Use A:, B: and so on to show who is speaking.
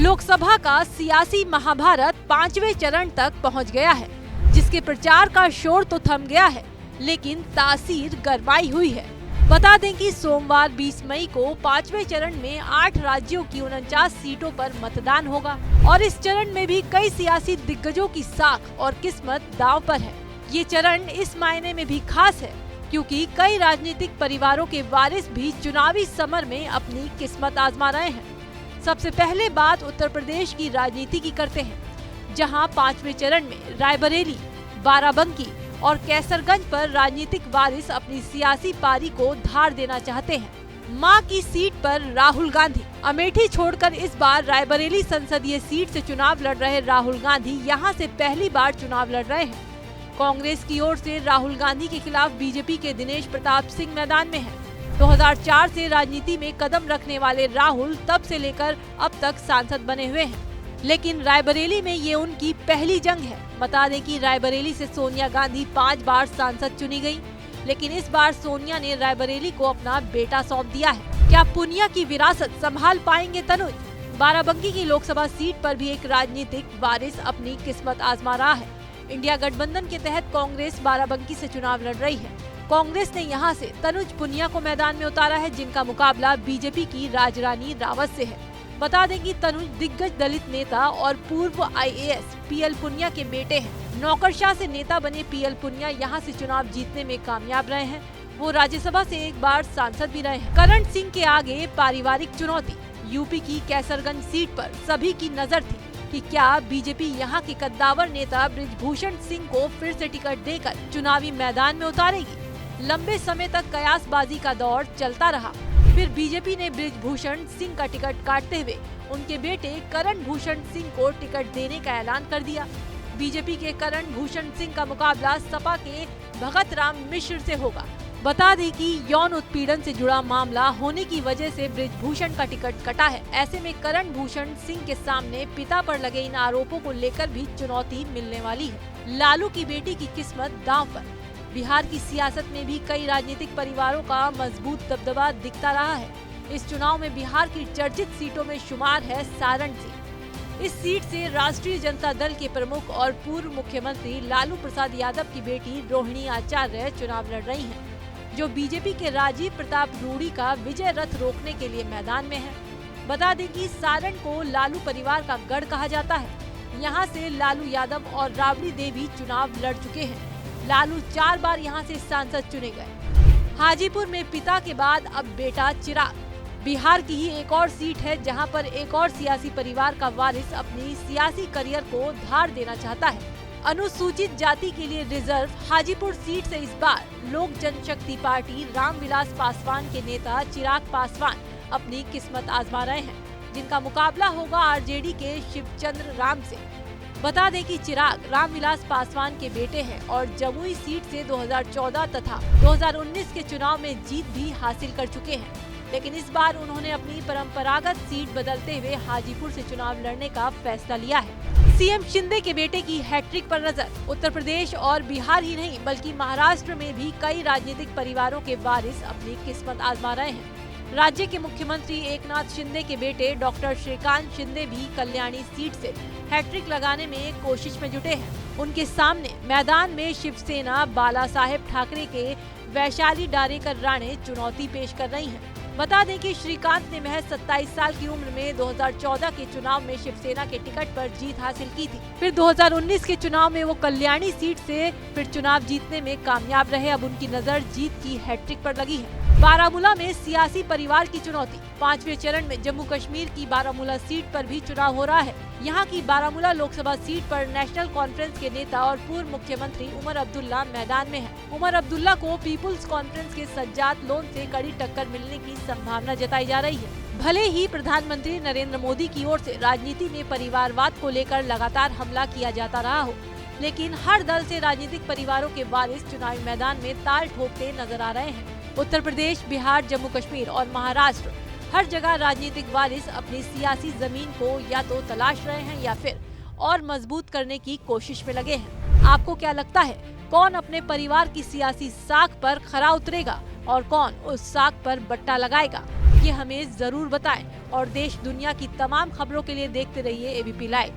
A: लोकसभा का सियासी महाभारत 5वें चरण तक पहुंच गया है, जिसके प्रचार का शोर तो थम गया है, लेकिन तासीर गरमाई हुई है। बता दें कि सोमवार 20 मई को 5वें चरण में 8 राज्यों की 49 सीटों पर मतदान होगा और इस चरण में भी कई सियासी दिग्गजों की साख और किस्मत दांव पर है। ये चरण इस मायने में भी खास है क्योंकि कई राजनीतिक परिवारों के वारिस भी चुनावी समर में अपनी किस्मत आजमा रहे हैं। सबसे पहले बात उत्तर प्रदेश की राजनीति की करते हैं, जहां 5वें चरण में रायबरेली, बाराबंकी और कैसरगंज पर राजनीतिक वारिस अपनी सियासी पारी को धार देना चाहते हैं। मां की सीट पर राहुल गांधी। अमेठी छोड़कर इस बार रायबरेली संसदीय सीट से चुनाव लड़ रहे राहुल गांधी यहां से पहली बार चुनाव लड़ रहे हैं। कांग्रेस की ओर से राहुल गांधी के खिलाफ बीजेपी के दिनेश प्रताप सिंह मैदान में है। 2004 से राजनीति में कदम रखने वाले राहुल तब से लेकर अब तक सांसद बने हुए हैं, लेकिन रायबरेली में ये उनकी पहली जंग है। बता दें कि रायबरेली से सोनिया गांधी 5 बार सांसद चुनी गयी, लेकिन इस बार सोनिया ने रायबरेली को अपना बेटा सौंप दिया है। क्या पुनिया की विरासत संभाल पाएंगे तनुज? बाराबंकी की लोकसभा सीट पर भी एक राजनीतिक वारिस अपनी किस्मत आजमा रहा है। इंडिया गठबंधन के तहत कांग्रेस बाराबंकी से चुनाव लड़ रही है। कांग्रेस ने यहां से तनुज पुनिया को मैदान में उतारा है, जिनका मुकाबला बीजेपी की राजरानी रावत से है। बता दें कि तनुज दिग्गज दलित नेता और पूर्व IAS PL पुनिया के बेटे हैं। नौकरशाह से नेता बने PL पुनिया यहां से चुनाव जीतने में कामयाब रहे हैं। वो राज्यसभा से एक बार सांसद भी रहे हैं। करण सिंह के आगे पारिवारिक चुनौती। यूपी की कैसरगंज सीट पर सभी की नजर थी कि क्या बीजेपी यहां के कद्दावर नेता बृजभूषण सिंह को फिर से टिकट देकर चुनावी मैदान में उतारेगी। लंबे समय तक कयासबाजी का दौर चलता रहा, फिर बीजेपी ने बृजभूषण सिंह का टिकट काटते हुए उनके बेटे करण भूषण सिंह को टिकट देने का ऐलान कर दिया। बीजेपी के करण भूषण सिंह का मुकाबला सपा के भगत राम मिश्र से होगा। बता दें कि यौन उत्पीड़न से जुड़ा मामला होने की वजह से बृजभूषण का टिकट कटा है। ऐसे में करण भूषण सिंह के सामने पिता पर लगे इन आरोपों को लेकर भी चुनौती मिलने वाली है। लालू की बेटी की किस्मत दांव पर। बिहार की सियासत में भी कई राजनीतिक परिवारों का मजबूत दबदबा दिखता रहा है। इस चुनाव में बिहार की चर्चित सीटों में शुमार है सारण सीट। इस सीट से राष्ट्रीय जनता दल के प्रमुख और पूर्व मुख्यमंत्री लालू प्रसाद यादव की बेटी रोहिणी आचार्य चुनाव लड़ रही हैं, जो बीजेपी के राजीव प्रताप रूडी का विजय रथ रोकने के लिए मैदान में है। बता दें कि सारण को लालू परिवार का गढ़ कहा जाता है। यहाँ से लालू यादव और राबड़ी देवी चुनाव लड़ चुके हैं। लालू 4 बार यहाँ से सांसद चुने गए। हाजीपुर में पिता के बाद अब बेटा चिराग। बिहार की ही एक और सीट है जहाँ पर एक और सियासी परिवार का वारिस अपनी सियासी करियर को धार देना चाहता है। अनुसूचित जाति के लिए रिजर्व हाजीपुर सीट से इस बार लोक जनशक्ति पार्टी रामविलास पासवान के नेता चिराग पासवान अपनी किस्मत आजमा रहे हैं, जिनका मुकाबला होगा RJD के शिवचंद्र राम से। बता दें कि चिराग रामविलास पासवान के बेटे हैं और जमुई सीट से 2014 तथा 2019 के चुनाव में जीत भी हासिल कर चुके हैं, लेकिन इस बार उन्होंने अपनी परंपरागत सीट बदलते हुए हाजीपुर से चुनाव लड़ने का फैसला लिया है। CM शिंदे के बेटे की हैट्रिक पर नजर। उत्तर प्रदेश और बिहार ही नहीं बल्कि महाराष्ट्र में भी कई राजनीतिक परिवारों के वारिस अपनी किस्मत आजमा रहे हैं। राज्य के मुख्यमंत्री एकनाथ शिंदे के बेटे डॉक्टर श्रीकांत शिंदे भी कल्याणी सीट से हैट्रिक लगाने में कोशिश में जुटे हैं। उनके सामने मैदान में शिवसेना बाला साहेब ठाकरे के वैशाली डारेकर राणे चुनौती पेश कर रही हैं। बता दें कि श्रीकांत ने महज 27 साल की उम्र में 2014 के चुनाव में शिवसेना के टिकट पर जीत हासिल की थी। फिर 2019 के चुनाव में वो कल्याणी सीट से फिर चुनाव जीतने में कामयाब रहे। अब उनकी नजर जीत की हैट्रिक पर लगी है। बारामूला में सियासी परिवार की चुनौती। 5वें चरण में जम्मू कश्मीर की बारामूला सीट पर भी चुनाव हो रहा है। यहाँ की बारामूला लोकसभा सीट पर नेशनल कॉन्फ्रेंस के नेता और पूर्व मुख्यमंत्री उमर अब्दुल्ला मैदान में है। उमर अब्दुल्ला को पीपुल्स कॉन्फ्रेंस के सज्जाद लोन से कड़ी टक्कर मिलने की संभावना जताई जा रही है। भले ही प्रधानमंत्री नरेंद्र मोदी की ओर से राजनीति में परिवारवाद को लेकर लगातार हमला किया जाता रहा हो, लेकिन हर दल से राजनीतिक परिवारों के वारिस चुनावी मैदान में ताल ठोकते नजर आ रहे हैं। उत्तर प्रदेश, बिहार, जम्मू कश्मीर और महाराष्ट्र हर जगह राजनीतिक वारिस अपनी सियासी जमीन को या तो तलाश रहे हैं या फिर और मजबूत करने की कोशिश में लगे हैं। आपको क्या लगता है, कौन अपने परिवार की सियासी साख पर खरा उतरेगा और कौन उस साख पर बट्टा लगाएगा? ये हमें जरूर बताएं और देश दुनिया की तमाम खबरों के लिए देखते रहिए एबीपी लाइव।